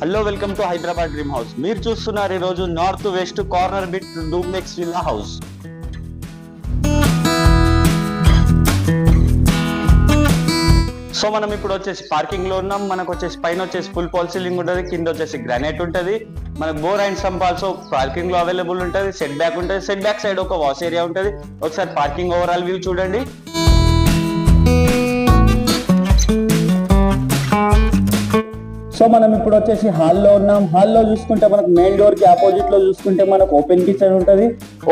Hello welcome to Hyderabad dream house. మీరు చూస్తున్నారు ఈరోజు north west corner bit duplex villa house. So మనం ఇప్పుడు వచ్చేసి పార్కింగ్ లో ఉన్నాం. మనకు వచ్చేసి పైన వచ్చేసి ఫుల్ ఫాల్ సీలింగ్ ఉంటుంది, కింద వచ్చేసి గ్రానైట్ ఉంటుంది. మనకు bore and sump also parking లో అవైలబుల్ ఉంటుంది. సెట్ బ్యాక్ ఉంటుంది, సెట్ బ్యాక్ సైడ్ ఒక వాష్ ఏరియా ఉంటుంది. ఒకసారి పార్కింగ్ ఓవరాల్ వ్యూ చూడండి. సో మనం ఇప్పుడు వచ్చేసి హాల్లో ఉన్నాం. హాల్లో చూసుకుంటే మనకు మెయిన్ డోర్ కి ఆపోజిట్ లో చూసుకుంటే మనకు ఓపెన్ కిచెన్ ఉంటుంది.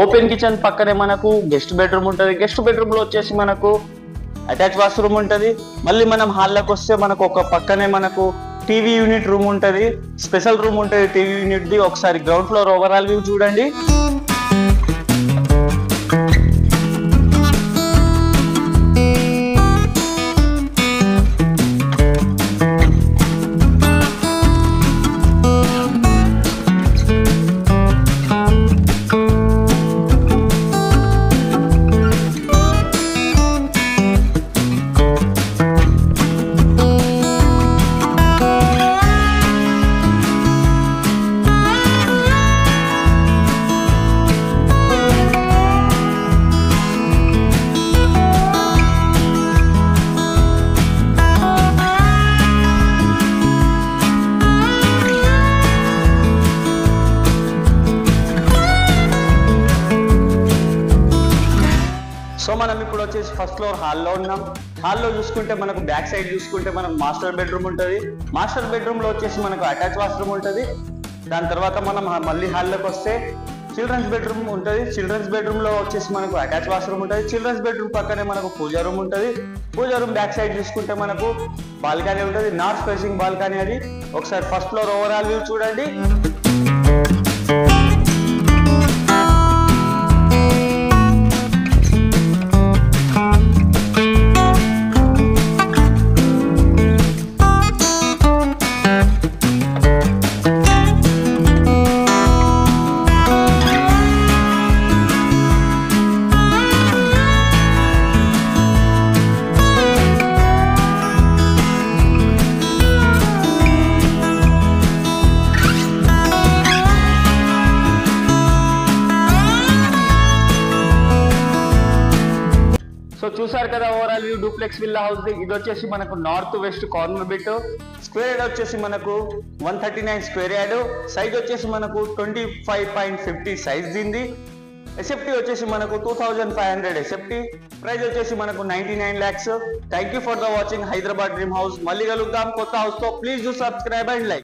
ఓపెన్ కిచెన్ పక్కనే మనకు గెస్ట్ బెడ్రూమ్ ఉంటుంది. గెస్ట్ బెడ్రూమ్ లో వచ్చేసి మనకు అటాచ్ వాష్రూమ్ ఉంటుంది. మళ్ళీ మనం హాల్లోకి వస్తే మనకు ఒక పక్కనే మనకు టీవీ యూనిట్ రూమ్ ఉంటుంది, స్పెషల్ రూమ్ ఉంటుంది టీవీ యూనిట్ ది. ఒకసారి గ్రౌండ్ ఫ్లోర్ ఓవరాల్ వ్యూ చూడండి. సో మనం ఇప్పుడు వచ్చేసి ఫస్ట్ ఫ్లోర్ హాల్లో ఉన్నాం. హాల్లో చూసుకుంటే మనకు బ్యాక్ సైడ్ చూసుకుంటే మనకు మాస్టర్ బెడ్రూమ్ ఉంటుంది. మాస్టర్ బెడ్రూమ్ లో వచ్చేసి మనకు అటాచ్ వాష్రూమ్ ఉంటుంది. దాని తర్వాత మనం మళ్ళీ హాల్లోకి వస్తే చిల్డ్రన్స్ బెడ్రూమ్ ఉంటుంది. చిల్డ్రన్స్ బెడ్రూమ్ లో వచ్చేసి మనకు అటాచ్ వాష్రూమ్ ఉంటుంది. చిల్డ్రన్స్ బెడ్రూమ్ పక్కనే మనకు పూజా రూమ్ ఉంటుంది. పూజా రూమ్ బ్యాక్ సైడ్ చూసుకుంటే మనకు బాల్కనీ ఉంటుంది, నార్త్ ఫేసింగ్ బాల్కనీ అది. ఒకసారి ఫస్ట్ ఫ్లోర్ ఓవరాల్ వ్యూ చూడండి. సో చూసారు కదా overall view duplex villa house. ఇది వచ్చేసి మనకు north west corner bit. Square yard వచ్చేసి మనకు 139 స్క్వేర్ యార్డ్. సైజ్ వచ్చేసి మనకు 25.50 సైజ్ దీంది. ఎస్ఎఫ్టీ వచ్చేసి మనకు 2500 ఎస్ఎఫ్టీ. ప్రైస్ వచ్చేసి మనకు 99 lakhs. Thank you for the watching Hyderabad dream house. మళ్ళీ కలుద్దాం కొత్త హౌస్ తో. Please do subscribe and like.